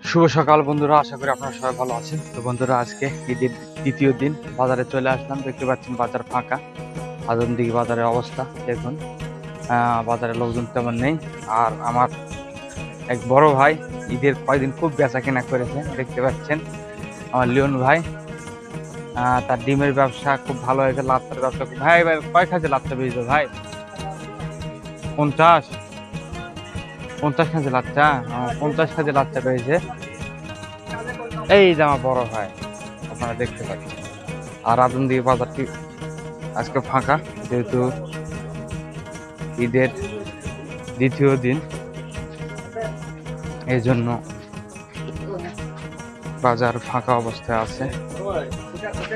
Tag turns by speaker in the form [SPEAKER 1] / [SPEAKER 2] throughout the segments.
[SPEAKER 1] শুভ সকাল বন্ধুরা, আশা করি আপনারা সবাই ভালো আছেন। তো বন্ধুরা, আজকে ঈদের দ্বিতীয় দিন বাজারে চলে আসলাম। দেখতে পাচ্ছেন বাজার ফাঁকা। আদমদিঘি বাজারের অবস্থা দেখুন। বাজারে লোকজন তেমন নেই। আর আমার এক বড় ভাই ঈদের কয়দিন খুব বেচা কেনা করেছে, দেখতে পাচ্ছেন আমার লিওন ভাই। তার ডিমের ব্যবসা খুব ভালো হয়েছে, লাচ্ছার ব্যবসা ভাই ভাই কয় খাঁচে লাচ্ছা বেচবে ভাই? 50 50 খাঁচে লাচ্ছা। 50 খাঁচে লাচ্ছা পেয়েছে। এই যে আমার বড় ভাই, আপনারা দেখতে পাচ্ছেন। আর আদমদিঘি বাজারটি আজকে ফাঁকা, যেহেতু ঈদের দ্বিতীয় দিন, এই জন্য বাজার ফাঁকা অবস্থায় আছে।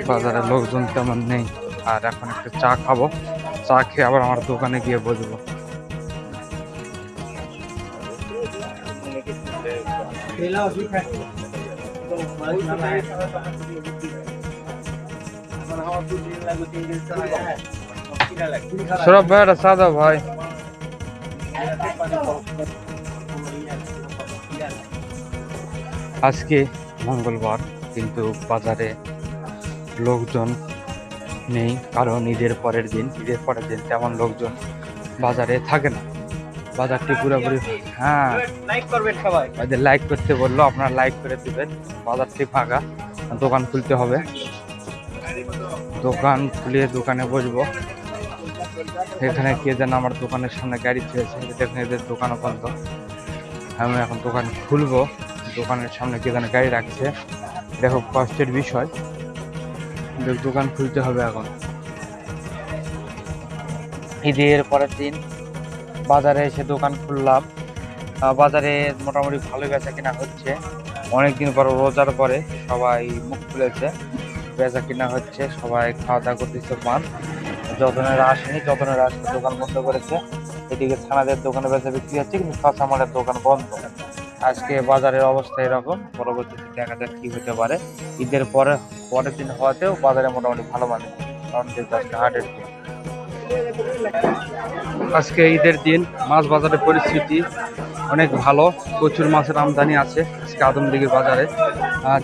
[SPEAKER 1] বাজারে লোকজন তেমন নেই। আর এখন একটু চা খাবো, চা খেয়ে আবার আমার দোকানে গিয়ে বসবো। সৌরভ ভাই একটা চা দাও ভাই। আজকে মঙ্গলবার, কিন্তু বাজারে লোকজন নেই, কারণ ঈদের পরের দিন তেমন লোকজন বাজারে থাকে না। বাজারটি পুরোপুরি লাইক করবেন সবাই, লাইক করতে বললো, আপনারা লাইক করে দিবেন। বাজারটি ফাঁকা, দোকান খুলতে হবে। দোকান খুলিয়ে দোকানে বসবো। এখানে কে যেন আমার দোকানের সামনে গাড়ি ছেড়েছে, দেখুন এদের দোকানও বন্ধ। আমি এখন দোকান খুলবো, দোকানের সামনে কে যেন গাড়ি রাখছে। এটা খুব কষ্টের বিষয়, দোকান খুলতে হবে এখন। ঈদের পরের দিন বাজারে এসে দোকান খুললাম। বাজারে মোটামুটি ভালো বেচা কিনা হচ্ছে। অনেকদিন পর, রোজার পরে সবাই মুখ খুলেছে, বেচা কিনা হচ্ছে। সবাই খাওয়া দাওয়া করতেছে। পান যতনেরা আসেনি, যতনেরা আসতে দোকান বন্ধ করেছে। এদিকে ছানাদের দোকানে বেচা বিক্রি হচ্ছে, কিন্তু কাঁচামালের দোকান বন্ধ। আজকে বাজারের অবস্থা এরকম, পরবর্তীতে দেখা যাক কি হতে পারে। ঈদের পরের দিন হওয়াতেও বাজারে মোটামুটি ভালো মানে, কারণ যেহেতু আজকে হাটের দিন। আজকে ঈদের দিন মাছ বাজারের পরিস্থিতি অনেক ভালো, প্রচুর মাছের আমদানি আছে আজকে আদমদিঘির বাজারে।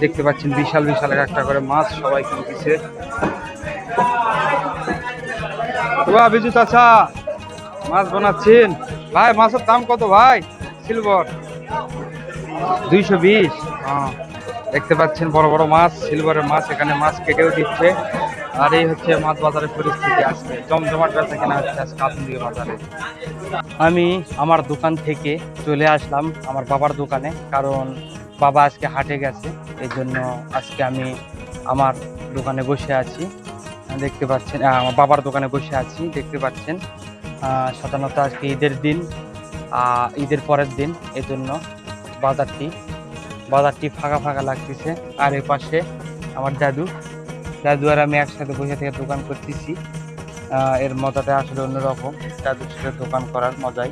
[SPEAKER 1] দেখতে পাচ্ছেন বিশাল বিশাল একটা করে মাছ সবাই কিনতেছে। বিজু চাচা মাছ বানাচ্ছেন ভাই? মাছের দাম কত ভাই? সিলভার 220। দেখতে পাচ্ছেন বড় বড় মাছ, সিলভারের মাছ। এখানে মাছ কেটেও দিচ্ছে। আর এই হচ্ছে মাছ বাজারের পরিস্থিতি। আজকে জমজমাট বেচা কেনা হচ্ছে আজকে আদমদিঘি বাজারে। আমি আমার দোকান থেকে চলে আসলাম আমার বাবার দোকানে, কারণ বাবা আজকে হাটে গেছে। এই জন্য আজকে আমি আমার দোকানে বসে আছি, দেখতে পাচ্ছেন। আমার বাবার দোকানে বসে আছি, দেখতে পাচ্ছেন। সাধারণত আজকে ঈদের দিন, ঈদের পরের দিন, এই জন্য বাজারটি ফাঁকা ফাঁকা লাগতেছে। আর এর পাশে আমার দাদু আর আমি একসাথে বসে থেকে দোকান করতেছি। এর মজাটা আসলে অন্যরকম, দাদুর সাথে দোকান করার মজাই।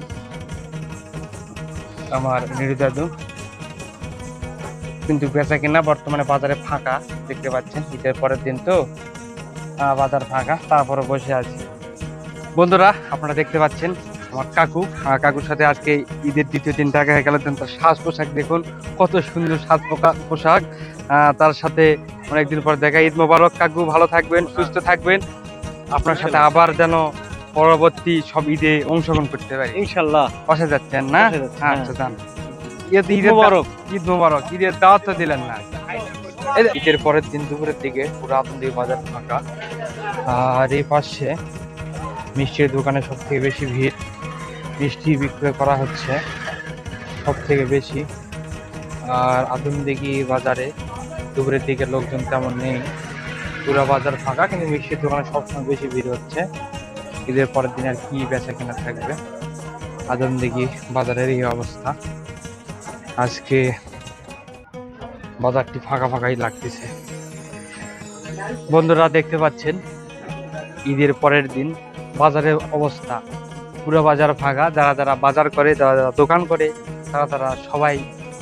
[SPEAKER 1] আমার নিরু দাদু কিন্তু বেচা কিনা বর্তমানে বাজারে ফাঁকা, দেখতে পাচ্ছেন। ঈদের পরের দিন তো বাজার ফাঁকা, তারপরে বসে আছি। বন্ধুরা, আপনারা দেখতে পাচ্ছেন আমার কাকুর সাথে আজকে ঈদের দ্বিতীয় দিন দেখা হয়ে গেল। তার সাজ পোশাক দেখুন, কত সুন্দর সাজ পোশাক। তার সাথে অনেকদিন পর দেখা। ঈদ মোবারক কাকু, ভালো থাকবেন, সুস্থ থাকবেন। আপনার সাথে আবার যেন পরবর্তী সব ঈদে অংশগ্রহণ করতে পারি ইনশাল্লাহ। বসে যাচ্ছেন না? আচ্ছা যান। ঈদ মোবারক। ঈদের দাওয়াত তো দিলেন না। ঈদের পরের দিন দুপুরের দিকে পুরো আদমদিঘি বাজার ফাঁকা। আর এই পাশে মিষ্টির দোকানে সব থেকে বেশি ভিড়, মিষ্টি বিক্রয় করা হচ্ছে সব থেকে বেশি। আর আদমদিঘি বাজারে দুপুরের দিকে লোকজন তেমন নেই, পুরো বাজার ফাঁকা, কিন্তু মিষ্টির দোকানে সবসময় বেশি ভিড় হচ্ছে। ঈদের পরের দিন আর কি বেচা কেনা থাকবে। আদমদিঘি বাজারের এই অবস্থা। আজকে বাজারটি ফাঁকা ফাঁকাই লাগতেছে। বন্ধুরা দেখতে পাচ্ছেন ঈদের পরের দিন বাজারের অবস্থা, পুরো বাজার ফাঁকা। যারা যারা বাজার করে, যারা যারা দোকান করে, তারা সবাই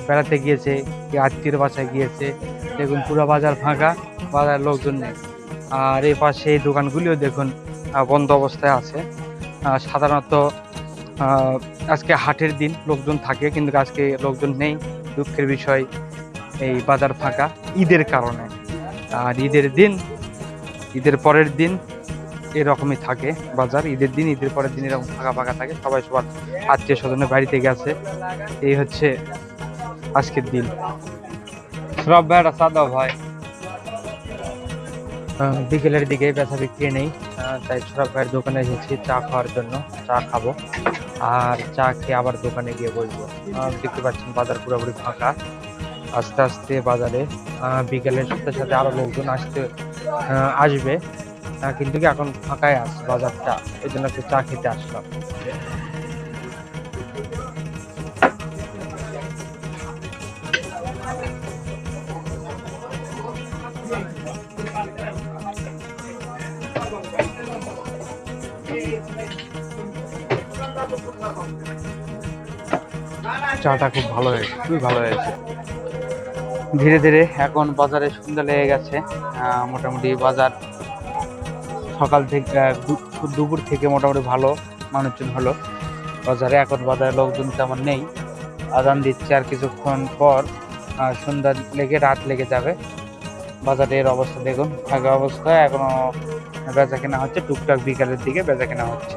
[SPEAKER 1] বেড়াতে গিয়েছে, কে আত্মীয় বাসায় গিয়েছে। দেখুন পুরো বাজার ফাঁকা, বাজার লোকজন নেই। আর এই পাশে এই দোকানগুলিও দেখুন বন্ধ অবস্থায় আছে। সাধারণত আজকে হাটের দিন লোকজন থাকে, কিন্তু আজকে লোকজন নেই, দুঃখের বিষয়। এই বাজার ফাঁকা ঈদের কারণে। আর ঈদের পরের দিন এরকমই থাকে বাজার। ঈদের পরের দিন এরকম ফাঁকা ফাঁকা থাকে, সবাই সবার আত্মীয় স্বজনের বাড়িতে গেছে। এই হচ্ছে আজকের দিন। সব ভাইটা সাদা ভাই। বিকেলের দিকে বেচা বিক্রি নেই, তাই সরব ভাইয়ের দোকানে এসেছি চা খাওয়ার জন্য। চা খাবো, আর চা খেয়ে আবার দোকানে গিয়ে বসবো। দেখতে পাচ্ছেন বাজার পুরোপুরি ফাঁকা। আস্তে আস্তে বাজারে বিকেলের সাথে সাথে আরো লোকজন আসবে, কিন্তু কি এখন ফাঁকাই আছে বাজারটা, এই জন্য একটু চা খেতে আসলাম। চাটা খুব ভালো হয়েছে, খুবই ভালো হয়েছে। ধীরে ধীরে এখন বাজারে সন্ধ্যা লেগে গেছে। মোটামুটি বাজার সকাল থেকে দুপুর থেকে মোটামুটি ভালো মানুষজন হলো বাজারে। এখন বাজারে লোকজন তেমন নেই। আজান দিচ্ছে, আর কিছুক্ষণ পর সন্ধ্যা লেগে রাত লেগে যাবে। বাজারের অবস্থা দেখুন, ফাঁকা অবস্থায় এখনো বেচা কেনা হচ্ছে, টুকটাক বিকালের দিকে বেচা কেনা হচ্ছে।